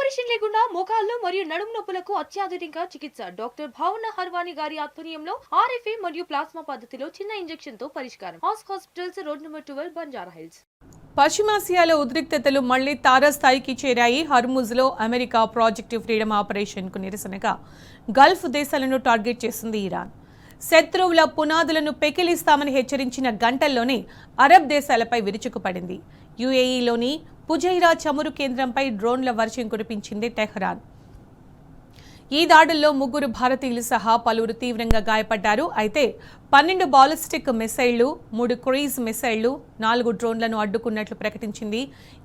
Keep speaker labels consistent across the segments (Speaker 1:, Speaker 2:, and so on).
Speaker 1: Operation లేకుండా మోకాళ్ళు మరియు నడుము నొప్పులకు అత్యాధునిక చికిత్స డాక్టర్ భావన హర్వాని గారి ఆధ్వర్యంలో ఆర్ఎఫ్ఏ మరియు ప్లాస్మా పద్ధతిలో చిన్న ఇంజెక్షన్ తో పరిష్కారం. Hospitals road number 12 Banjara Hills.
Speaker 2: పశ్చిమాసియాలో ఉద్రిక్తతలు మళ్లీ తారాస్థాయికి చేరాయి. హర్ముజ్లో అమెరికా ప్రాజెక్టు ఫ్రీడమ్ ఆపరేషన్కు నిరసనగా గల్ఫ్ దేశాలను టార్గెట్ చేసింది ఇరాన్. శత్రువుల పునాదులను పెకిలిస్తామని హెచ్చరించిన గంటల్లోనే అరబ్ దేశాలపై విరుచుకుపడింది. యుఏఈలోని పుజైరా చమురు కేంద్రంపై డ్రోన్ల వర్షం కురిపించింది టెహ్రాన్. ఈ దాడుల్లో 3 భారతీయులు సహా పలువురు తీవ్రంగా గాయపడ్డారు. అయితే 12 బాలిస్టిక్ మిసైళ్లు, 3 క్రూయిజ్ మిసైళ్లు, 4 డ్రోన్లను అడ్డుకున్నట్లు ప్రకటించింది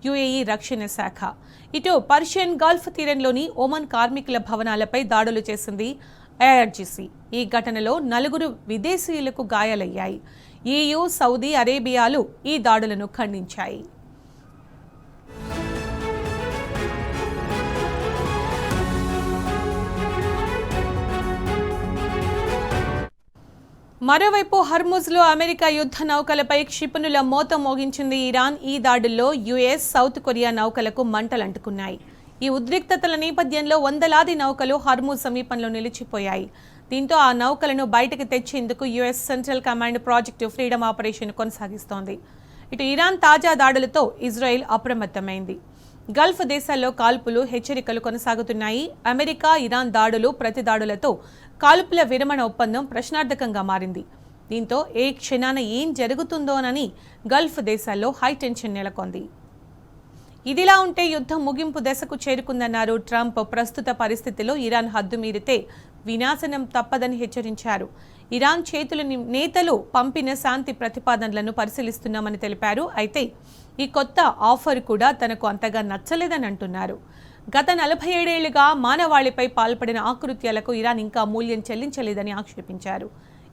Speaker 2: యుఏఈ రక్షణ శాఖ. ఇటు పర్షియన్ గల్ఫ్ తీరంలోని ఒమన్ కార్మికుల భవనాలపై దాడులు చేసింది ఐఆర్జీసీ. ఈ ఘటనలో 4 విదేశీయులకు గాయాలయ్యాయి. EU, సౌదీ అరేబియాలు ఈ దాడులను ఖండించాయి. మరోవైపు హర్ముజ్లో అమెరికా యుద్ధ నౌకలపై క్షిపణుల మోత మోగించింది ఇరాన్. ఈ దాడుల్లో యుఎస్, సౌత్ కొరియా నౌకలకు మంటలంటుకున్నాయి. ఈ ఉద్రిక్తతల నేపథ్యంలో వందలాది నౌకలు హర్ముజ్ సమీపంలో నిలిచిపోయాయి. దీంతో ఆ నౌకలను బయటకు తెచ్చేందుకు US central command project freedom operation కొనసాగిస్తోంది. ఇటు ఇరాన్ తాజా దాడులతో ఇజ్రాయెల్ అప్రమత్తమైంది. గల్ఫ్ దేశాల్లో కాల్పులు, హెచ్చరికలు కొనసాగుతున్నాయి. అమెరికా, ఇరాన్ దాడులు, ప్రతి దాడులతో కాల్పుల విరమణ ఒప్పందం ప్రశ్నార్థకంగా మారింది. దీంతో ఏ క్షణాన ఏం జరుగుతుందోనని గల్ఫ్ దేశాల్లో హైటెన్షన్ నెలకొంది. ఇదిలా ఉంటే యుద్ధం ముగింపు దశకు చేరుకుందన్నారు ట్రంప్. ప్రస్తుత పరిస్థితిలో ఇరాన్ హద్దు మీరితే వినాశనం తప్పదని హెచ్చరించారు. ఇరాన్ నేతలు పంపిన శాంతి ప్రతిపాదనలను పరిశీలిస్తున్నామని తెలిపారు. అయితే ఈ కొత్త ఆఫర్ కూడా తనకు అంతగా నచ్చలేదని అంటున్నారు. గత 47 ఏళ్లుగా మానవాళిపై పాల్పడిన ఆకృత్యాలకు ఇరాన్ ఇంకా మూల్యం చెల్లించలేదని ఆక్షేపించారు.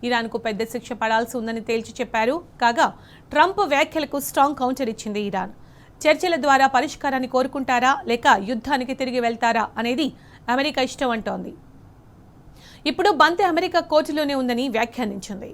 Speaker 2: ఇరాన్కు పెద్ద శిక్ష పడాల్సి ఉందని తేల్చి చెప్పారు. కాగా ట్రంప్ వ్యాఖ్యలకు స్ట్రాంగ్ కౌంటర్ ఇచ్చింది ఇరాన్. చర్చల ద్వారా పరిష్కారాన్ని కోరుకుంటారా లేక యుద్ధానికి తిరిగి వెళ్తారా అనేది అమెరికా ఇష్టం అంటోంది. ఇప్పుడు బంతి అమెరికా కోర్టులోనే ఉందని వ్యాఖ్యానించింది.